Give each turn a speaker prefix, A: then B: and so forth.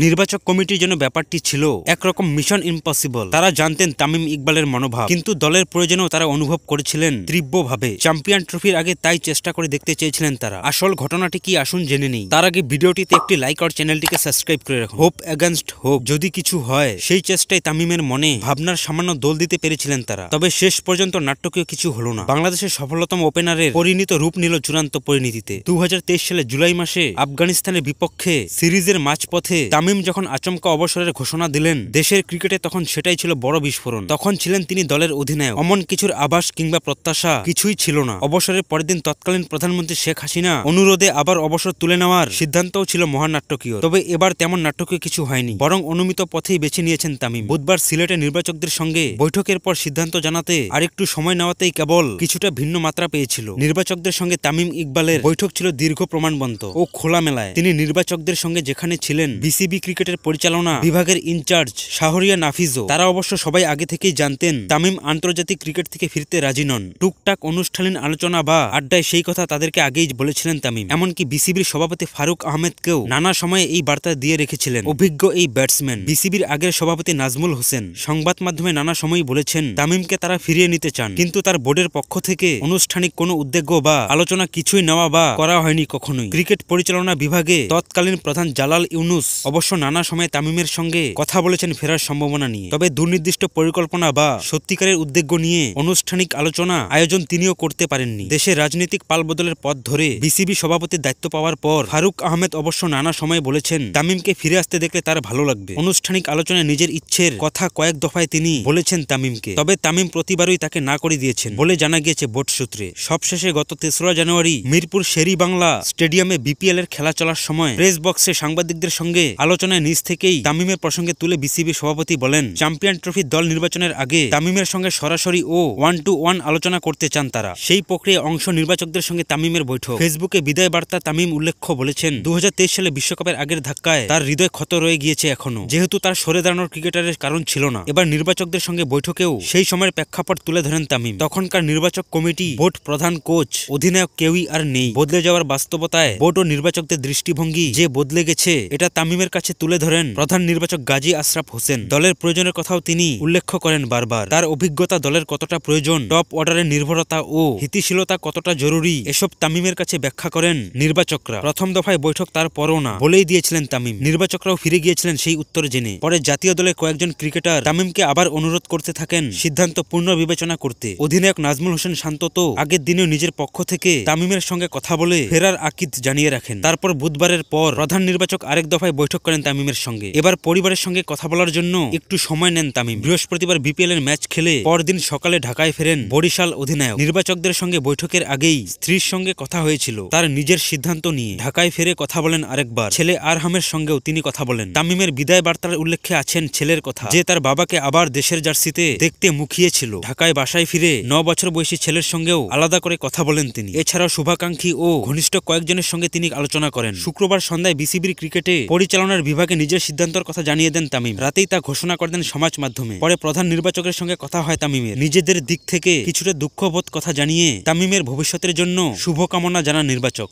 A: নির্বাচক কমিটির জন্য ব্যাপারটি ছিল একরকম মিশন ইম্পসিবল। তারা জানতেন তামিম ইকবালের মনোভাব, কিন্তু দলের প্রয়োজনেও তারা অনুভব করেছিলেন তীব্রভাবে চ্যাম্পিয়ন ট্রফির আগে, তাই চেষ্টা করে দেখতে চেয়েছিলেন তারা। আসল ঘটনাটি কি আসুন জেনে নেই। তার আগে ভিডিওটিতে একটি লাইক আর চ্যানেলটিকে সাবস্ক্রাইব করে রাখুন। হোপ এগেইনস্ট হোপ, যদি কিছু হয় সেই চেষ্টায় তামিমের মনে ভাবনার সামান্য দোল দিতে পেরেছিলেন তারা। তবে শেষ পর্যন্ত নাটকীয় কিছু হলো না। বাংলাদেশের সফলতম ওপেনারের পরিণত রূপ নিল চূড়ান্ত পরিণতিতে। 2023 সালে জুলাই মাসে আফগানিস্তানের বিপক্ষে সিরিজের মাঝপথে তামিম যখন আচমকা অবসরের ঘোষণা দিলেন দেশের ক্রিকেটে, তখন সেটাই ছিল বড় বিস্ফোরণ। তখন ছিলেন তিনি দলের অধিনায়ক, অমন কিছুর আভাস কিংবা প্রত্যাশা কিছুই ছিল না। অবসরের পরের দিন তৎকালীন প্রধানমন্ত্রী শেখ হাসিনা অনুরোধে আবার অবসর তুলে নেওয়ার সিদ্ধান্তও ছিল মহানাট্যকীয়। তবে এবার তেমন নাটকীয় কিছু হয়নি, বরং অনুমিত পথেই বেছে নিয়েছেন তামিম। বুধবার সিলেটে নির্বাচকদের সঙ্গে বৈঠকের পর সিদ্ধান্ত জানাতে আরেকটু সময় নেওয়াতেই কেবল কিছুটা ভিন্ন মাত্রা পেয়েছিল। নির্বাচকদের সঙ্গে তামিম ইকবালের বৈঠক ছিল দীর্ঘ, প্রমাণবন্ত ও খোলামেলায়। তিনি নির্বাচকদের সঙ্গে যেখানে ছিলেন বিসিবি ক্রিকেটের পরিচালনা বিভাগের ইনচার্জ শাহরিয়া নাফিজও, তারা অবশ্য সবাই আগে থেকেই জানতেন তামিম আন্তর্জাতিক ক্রিকেট থেকে ফিরতে রাজি নন। টুকটাক অনুষ্ঠানীন আলোচনা বা আড্ডায় সেই কথা তাদেরকে আগেই বলেছিলেন তামিম। এমনকি বিসিবির সভাপতি ফারুক আহমেদকেও নানা সময়ে এই বার্তা দিয়ে রেখেছিলেন। অভিজ্ঞ এই ব্যাটসম্যান বিসিবির আগের সভাপতি নাজমুল হোসেন সংবাদ মাধ্যমে নানা সময়ই বলেছেন তামিমকে তারা ফিরিয়ে নিতে চান, কিন্তু তার বোর্ডের পক্ষ থেকে আনুষ্ঠানিক কোনো উদ্যোগ বা আলোচনা কিছুই নেওয়া বা করা হয়নি কখনোই। ক্রিকেট পরিচালনা বিভাগে তৎকালীন প্রধান জালাল ইউনুস অবশ্য নানা সময় তামিমের সঙ্গে কথা বলেছেন ফেরার সম্ভাবনা নিয়ে। তবে দুর্নির্দিষ্ট পরিকল্পনা বা সত্যিকারের উদ্যোগ নিয়ে আনুষ্ঠানিক আলোচনা আয়োজন তিনিও করতে পারেননি। দেশের রাজনৈতিক পালবদলের পথ ধরে বিসিবি সভাপতির দায়িত্ব পাওয়ার পর ফারুক আহমেদ অবশ্য নানা সময় বলেছেন তামিমকে ফিরে আসতে দেখলে তার ভালো লাগবে। আনুষ্ঠানিক আলোচনায় নিজের ইচ্ছের কথা কয়েক দফায় তিনি বলেছেন তামিমকে, তবে তামিম প্রতিবারই তাকে না করে দিয়েছেন বলে জানা গিয়েছে বোর্ড সূত্রে। সবশেষে গত 3রা জানুয়ারি মিরপুর শেরি বাংলা স্টেডিয়ামে বিপিএল এর খেলা চলার সময় প্রেস বক্সে সাংবাদিকদের সঙ্গে আলোচনায় নিজ থেকেই তামিমের প্রসঙ্গে তুলে বিসিবি সভাপতি বলেন চ্যাম্পিয়ন ট্রফির দল নির্বাচনের আগে তামিমের সঙ্গে সরাসরি ও 1-to-1 আলোচনা করতে চান তারা। সেই প্রক্রিয়ায় অংশ নির্বাচকদের সঙ্গে তামিমের বৈঠক। ফেসবুকে বিদায় বার্তা তামিম উল্লেখ্য বলেছেন 2023 সালে বিশ্বকাপের আগের ধাক্কায় তার হৃদয় ক্ষত রয়ে গিয়েছে এখনো, যেহেতু তার সরে দাঁড়ানোর ক্রিকেটারের কারণ ছিল না। এবার নির্বাচকদের সঙ্গে বৈঠকেও সেই সময়ের প্রেক্ষাপট তুলে ধরেন তামিম। তখনকার নির্বাচক কমিটি, বোর্ড প্রধান, কোচ, অধিনায়ক কেউই আর নেই। বদলে যাওয়ার বাস্তবতায় বোর্ড ও নির্বাচকদের দৃষ্টিভঙ্গি যে বদলে গেছে এটা তামিমের কাছে তুলে ধরেন প্রধান নির্বাচক গাজী আশরাফ হোসেন। দলের প্রয়োজনের কথাও তিনি উল্লেখ করেন বারবার। তার অভিজ্ঞতা দলের কতটা প্রয়োজন, টপ অর্ডারের নির্ভরতা ও স্থিতিশীলতা কতটা জরুরি, এসব তামিমের কাছে ব্যাখ্যা করেন নির্বাচকরা। প্রথম দফায় বৈঠক তার পরও না বলেই দিয়েছিলেন তামিম। নির্বাচকরাও ফিরে গিয়েছিলেন সেই উত্তর জেনে। পরে জাতীয় দলের কয়েকজন ক্রিকেটার তামিমকে আবার অনুরোধ করতে থাকেন সিদ্ধান্ত পুনঃ বিবেচনা করতে। অধিনায়ক নাজমুল হোসেন শান্ত তো আগের দিনেও নিজের পক্ষ থেকে তামিমের সঙ্গে কথা বলে ফেরার আকিদ জানিয়ে রাখেন। তারপর বুধবারের পর প্রধান নির্বাচক আরেক দফায় বৈঠক করেন তামিমের সঙ্গে। এবার পরিবারের সঙ্গে কথা বলার জন্য একটু সময় নেন তামিম। বৃহস্পতিবার বিপিএল এর ম্যাচ খেলে পরদিন সকালে ঢাকায় ফেরেন বরিশাল অধিনায়ক। নির্বাচকদের সঙ্গে বৈঠকের আগেই স্ত্রীর সঙ্গে কথা হয়েছিল তার নিজের সিদ্ধান্ত নিয়ে। ঢাকায় ফিরে কথা বলেন আরেকবার ছেলে আরহামের সঙ্গেও তিনি কথা বলেন। তামিমের বিদায় বার্তার উল্লেখে আছেন ছেলের কথা, যে তার বাবাকে আবার দেশের জার্সিতে দেখতে মুখিয়েছিল। ঢাকায় বাসায় ফিরে 9 বছর বয়সী ছেলের সঙ্গেও আলাদা করে কথা বলেন তিনি। এছাড়াও শুভাকাঙ্ক্ষী ও ঘনিষ্ঠ কয়েকজনের সঙ্গে তিনি আলোচনা করেন। শুক্রবার সন্ধ্যায় বিসিবির ক্রিকেটে পরিচালনার বিভাগে নিজের সিদ্ধান্তের কথা জানিয়ে দেন তামিম। রাতেই তা ঘোষণা করে দেন সমাজ মাধ্যমে। পরে প্রধান নির্বাচকের সঙ্গে কথা হয় তামিমের। নিজেদের দিক থেকে কিছুটা দুঃখবোধ কথা জানিয়ে তামিমের ভবিষ্যতের জন্য শুভকামনা জানান নির্বাচক।